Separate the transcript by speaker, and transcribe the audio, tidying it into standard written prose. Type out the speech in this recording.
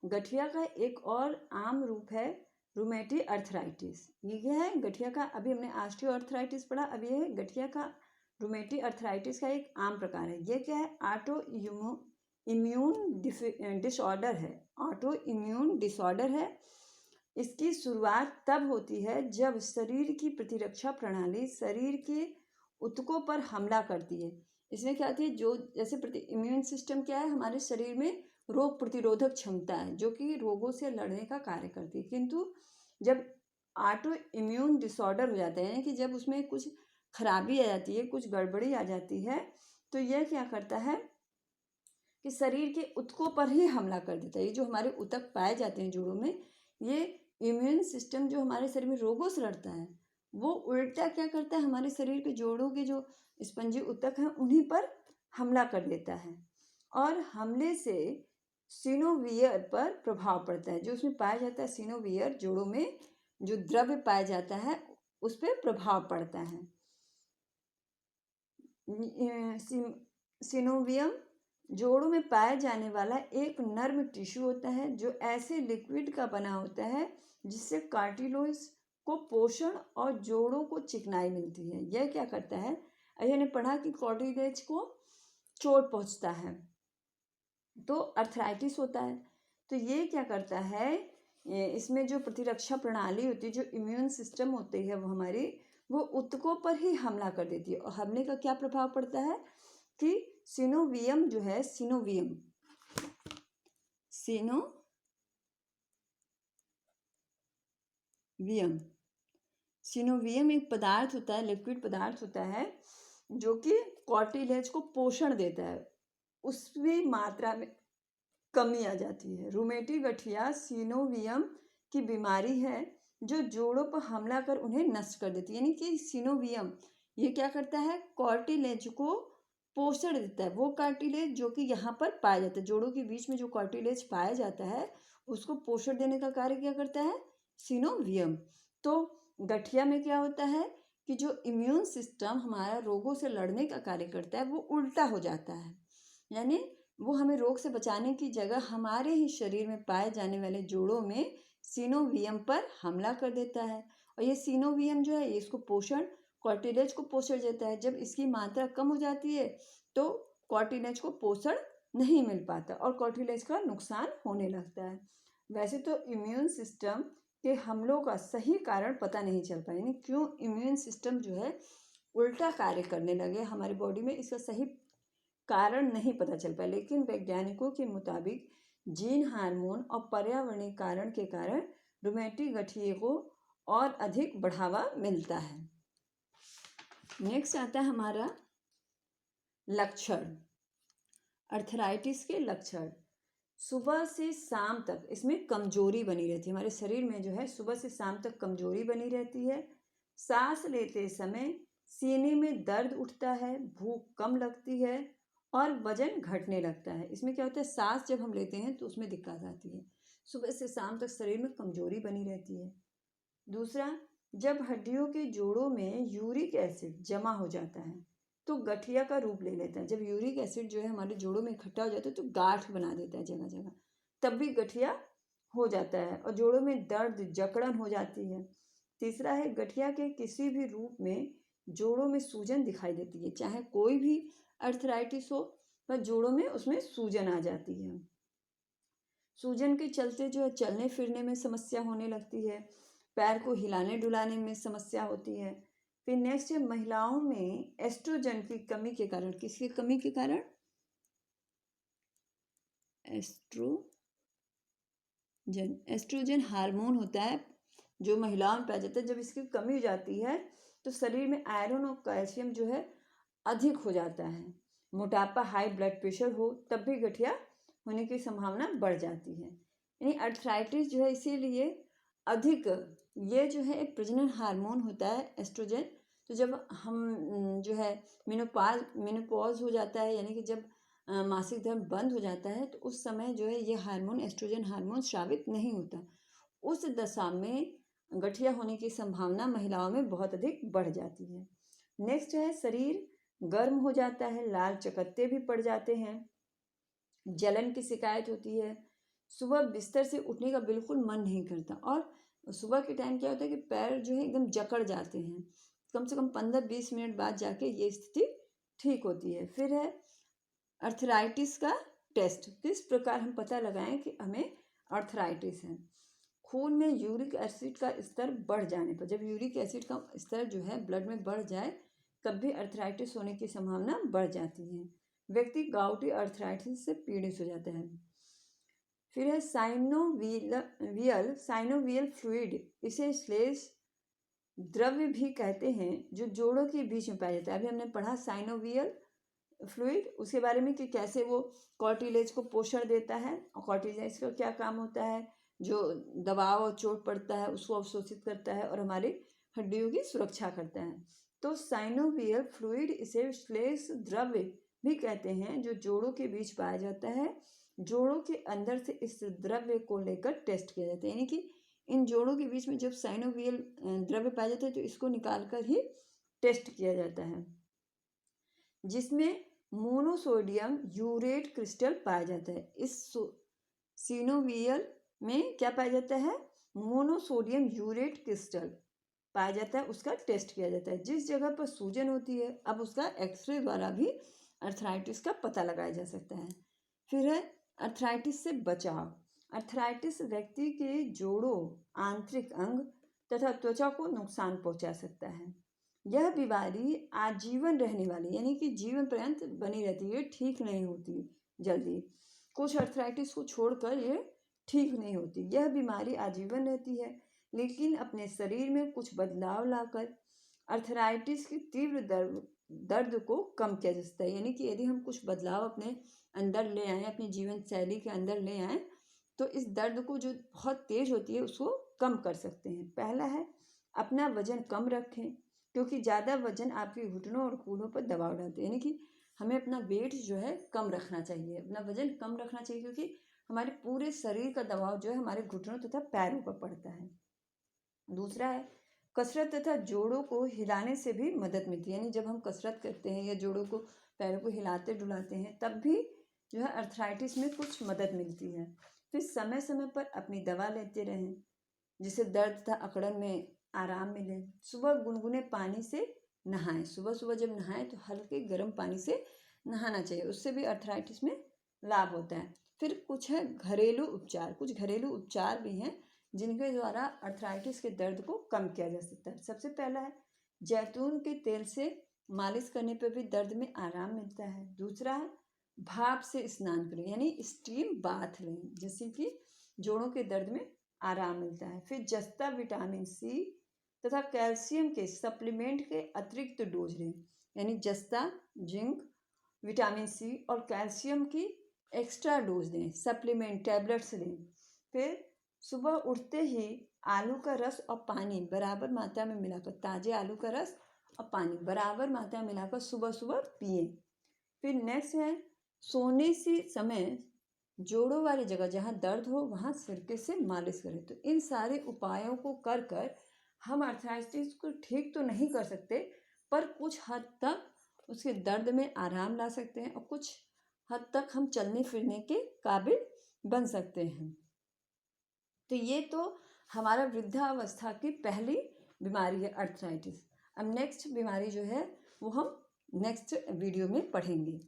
Speaker 1: गठिया का एक और आम रूप है रूमेटॉइड अर्थराइटिस। ये क्या है? गठिया का, अभी हमने ऑस्टियो अर्थराइटिस पढ़ा, अब ये है गठिया का रूमेटॉइड अर्थराइटिस का एक आम प्रकार है। ये क्या है? ऑटो इम्यून डिसऑर्डर है। ऑटो इम्यून डिसऑर्डर है। इसकी शुरुआत तब होती है जब शरीर की प्रतिरक्षा प्रणाली शरीर के ऊतकों पर हमला करती है। इसमें क्या होती है? जो जैसे इम्यून सिस्टम क्या है? हमारे शरीर में रोग प्रतिरोधक क्षमता है जो कि रोगों से लड़ने का कार्य करती है। किंतु जब ऑटो इम्यून डिसऑर्डर हो जाता है, यानी कि जब उसमें कुछ खराबी आ जाती है, कुछ गड़बड़ी आ जाती है, तो यह क्या करता है कि शरीर के ऊतकों पर ही हमला कर देता है। ये जो हमारे ऊतक पाए जाते हैं जोड़ों में, ये इम्यून सिस्टम जो हमारे शरीर में रोगों से लड़ता है, वो उल्टा क्या करता है? हमारे शरीर के जोड़ों के जो स्पंजी ऊतक हैं उन्हीं पर हमला कर देता है, और हमले से सिनोवियर पर प्रभाव पड़ता है। जो उसमें पाया जाता है सिनोवियर, जोड़ों में जो द्रव्य पाया जाता है उस पर प्रभाव पड़ता है। सिनोवियम जोड़ों में पाया जाने वाला एक नर्म टिश्यू होता है जो ऐसे लिक्विड का बना होता है जिससे कार्टिलेज को पोषण और जोड़ों को चिकनाई मिलती है। यह क्या करता है? अय्यर ने पढ़ा कि कार्टिलेज को चोट पहुंचता है तो अर्थराइटिस होता है। तो ये क्या करता है? इसमें जो प्रतिरक्षा प्रणाली होती है, जो इम्यून सिस्टम होती है, वो हमारी वो ऊतकों पर ही हमला कर देती है। और हमले का क्या प्रभाव पड़ता है कि सिनोवियम जो है, सिनोवियम एक पदार्थ होता है, लिक्विड पदार्थ होता है जो कि कार्टिलेज को पोषण देता है, उसमें मात्रा में कमी आ जाती है। रूमेटॉइड गठिया सिनोवियम की बीमारी है जो जोड़ों पर हमला कर उन्हें नष्ट कर देती है। यानी कि सिनोवियम ये क्या करता है? कार्टिलेज को पोषण देता है। वो कार्टिलेज जो कि यहाँ पर पाया जाता है, जोड़ों के बीच में जो कार्टिलेज पाया जाता है, उसको पोषण देने का कार्य क्या करता है? सिनोवियम। तो गठिया में क्या होता है कि जो इम्यून सिस्टम हमारा रोगों से लड़ने का कार्य करता है वो उल्टा हो जाता है। यानी वो हमें रोग से बचाने की जगह हमारे ही शरीर में पाए जाने वाले जोड़ों में सिनोवियम पर हमला कर देता है। और ये सिनोवियम जो है, ये इसको पोषण, कार्टिलेज को पोषण देता है। जब इसकी मात्रा कम हो जाती है तो कार्टिलेज को पोषण नहीं मिल पाता और कार्टिलेज का नुकसान होने लगता है। वैसे तो इम्यून सिस्टम के हमलों का सही कारण पता नहीं चल पाया, यानी क्यों इम्यून सिस्टम जो है उल्टा कार्य करने लगे हमारी बॉडी में, इसका सही कारण नहीं पता चल पाया। लेकिन वैज्ञानिकों के मुताबिक जीन, हार्मोन और पर्यावरणीय कारण के कारण रूमेटॉइड गठिए को और अधिक बढ़ावा मिलता है। नेक्स्ट आता है हमारा लक्षण, अर्थराइटिस के लक्षण। सुबह से शाम तक इसमें कमजोरी बनी रहती है। हमारे शरीर में जो है सुबह से शाम तक कमजोरी बनी रहती है। सांस लेते समय सीने में दर्द उठता है, भूख कम लगती है और वजन घटने लगता है। इसमें क्या होता है? सांस जब हम लेते हैं तो उसमें दिक्कत आती है। सुबह से शाम तक शरीर में कमजोरी बनी रहती है। दूसरा, जब हड्डियों के जोड़ों में यूरिक एसिड जमा हो जाता है तो गठिया का रूप ले लेता है। जब यूरिक एसिड जो है हमारे जोड़ों में इकट्ठा हो जाता है तो गांठ बना देता है जगह जगह, तब भी गठिया हो जाता है और जोड़ों में दर्द, जकड़न हो जाती है। तीसरा है, गठिया के किसी भी रूप में जोड़ों में सूजन दिखाई देती है। चाहे कोई भी अर्थराइटिस हो पर जोड़ों में उसमें सूजन आ जाती है। सूजन के चलते जो है चलने फिरने में समस्या होने लगती है, पैर को हिलाने डुलाने में समस्या होती है। फिर नेक्स्ट है, महिलाओं में एस्ट्रोजन की कमी के कारण, किसकी कमी के कारण? एस्ट्रोजन हार्मोन होता है जो महिलाओं में पाया जाता है। जब इसकी कमी हो जाती है तो शरीर में आयरन और कैल्शियम जो है अधिक हो जाता है। मोटापा, हाई ब्लड प्रेशर हो तब भी गठिया होने की संभावना बढ़ जाती है। यानी अर्थराइटिस जो है इसीलिए अधिक, ये जो है एक प्रजनन हार्मोन होता है एस्ट्रोजन। तो जब हम जो है मेनोपॉज हो जाता है, यानी कि जब मासिक धर्म बंद हो जाता है तो उस समय जो है ये हार्मोन, एस्ट्रोजन हार्मोन स्रावित नहीं होता। उस दशा में गठिया होने की संभावना महिलाओं में बहुत अधिक बढ़ जाती है। नेक्स्ट है, शरीर गर्म हो जाता है, लाल चकत्ते भी पड़ जाते हैं, जलन की शिकायत होती है, सुबह बिस्तर से उठने का बिल्कुल मन नहीं करता, और सुबह के टाइम क्या होता है कि पैर जो है एकदम जकड़ जाते हैं। कम से कम 15-20 मिनट बाद जाके ये स्थिति ठीक होती है। फिर है अर्थराइटिस का टेस्ट। किस प्रकार हम पता लगाएं कि हमें अर्थराइटिस है? खून में यूरिक एसिड का स्तर बढ़ जाने पर, जब यूरिक एसिड का स्तर जो है ब्लड में बढ़ जाए, तब भी अर्थराइटिस होने की संभावना बढ़ जाती है। व्यक्ति गाउटी अर्थराइटिस से पीड़ित हो जाता है। फिर है साइनोवियल फ्लूइड, इसे श्लेष द्रव्य भी कहते हैं, जो जोड़ों के बीच में पाया जाता है। अभी हमने पढ़ा साइनोवियल फ्लूइड, उसके बारे में कि कैसे वो कार्टिलेज को पोषण देता है, और कार्टिलेज का क्या काम होता है, जो दबाव और चोट पड़ता है उसको अवशोषित करता है और हमारी हड्डियों की सुरक्षा करता है। तो साइनोवियल फ्लूइड इसे श्लेष द्रव्य भी कहते हैं, जो जोड़ों के बीच पाया जाता है। जोड़ों के अंदर से इस द्रव्य को लेकर टेस्ट किया जाता है, यानी कि इन जोड़ों के बीच में जब साइनोवियल द्रव्य पाया जाता है तो इसको निकाल कर ही टेस्ट किया जाता है, जिसमें मोनोसोडियम यूरेट क्रिस्टल पाया जाता है। इस सिनोवियल में क्या पाया जाता है? मोनोसोडियम यूरेट क्रिस्टल पाया जाता है, उसका टेस्ट किया जाता है। जिस जगह पर सूजन होती है, अब उसका एक्सरे द्वारा भी अर्थराइटिस का पता लगाया जा सकता है। फिर है अर्थराइटिस से बचाव। अर्थराइटिस व्यक्ति के जोड़ों, आंतरिक अंग तथा त्वचा को नुकसान पहुंचा सकता है। यह बीमारी आजीवन रहने वाली, यानी कि जीवन पर्यंत बनी रहती है, ठीक नहीं होती जल्दी। कुछ अर्थराइटिस को छोड़कर ये ठीक नहीं होती। यह बीमारी आजीवन रहती है, लेकिन अपने शरीर में कुछ बदलाव लाकर अर्थराइटिस की तीव्र दर्द को कम किया जा सकता है। यानी कि यदि हम कुछ बदलाव अपने अंदर ले आएँ, अपनी जीवन शैली के अंदर ले आएँ, तो इस दर्द को जो बहुत तेज होती है उसको कम कर सकते हैं। पहला है अपना वजन कम रखें, क्योंकि ज़्यादा वजन आपके घुटनों और कूल्हों पर दबाव डालते हैं। यानी कि हमें अपना वेट जो है कम रखना चाहिए, अपना वजन कम रखना चाहिए, क्योंकि हमारे पूरे शरीर का दबाव जो है हमारे घुटनों तथा पैरों पर पड़ता है। दूसरा है कसरत तथा जोड़ों को हिलाने से भी मदद मिलती है। यानी जब हम कसरत करते हैं या जोड़ों को, पैरों को हिलाते डुलाते हैं, तब भी जो है अर्थराइटिस में कुछ मदद मिलती है। फिर समय समय पर अपनी दवा लेते रहें, जिससे दर्द तथा अकड़न में आराम मिले। सुबह गुनगुने पानी से नहाएं। सुबह सुबह जब नहाएं तो हल्के गर्म पानी से नहाना चाहिए, उससे भी अर्थराइटिस में लाभ होता है। फिर कुछ है घरेलू उपचार। कुछ घरेलू उपचार भी हैं जिनके द्वारा अर्थराइटिस के दर्द को कम किया जा सकता है। सबसे पहला है जैतून के तेल से मालिश करने पर भी दर्द में आराम मिलता है। दूसरा है भाप से स्नान करें, यानी स्टीम बाथ लें, जिससे कि जोड़ों के दर्द में आराम मिलता है। फिर जस्ता विटामिन सी तथा कैल्शियम के सप्लीमेंट के अतिरिक्त डोज लें, यानी जस्ता, जिंक, विटामिन सी और कैल्शियम की एक्स्ट्रा डोज दें, सप्लीमेंट टैबलेट्स लें। फिर सुबह उठते ही आलू का रस और पानी बराबर मात्रा में मिलाकर, ताजे आलू का रस और पानी बराबर मात्रा में मिलाकर सुबह सुबह पिए। फिर नेक्स्ट है सोने से समय जोड़ों वाली जगह जहाँ दर्द हो वहाँ सिरके से मालिश करें। तो इन सारे उपायों को कर कर हम अर्थराइटिस को ठीक तो नहीं कर सकते, पर कुछ हद तक उसके दर्द में आराम ला सकते हैं और कुछ हद तक हम चलने फिरने के काबिल बन सकते हैं। तो ये तो हमारा वृद्धावस्था की पहली बीमारी है अर्थराइटिस। अब नेक्स्ट बीमारी जो है वो हम नेक्स्ट वीडियो में पढ़ेंगे।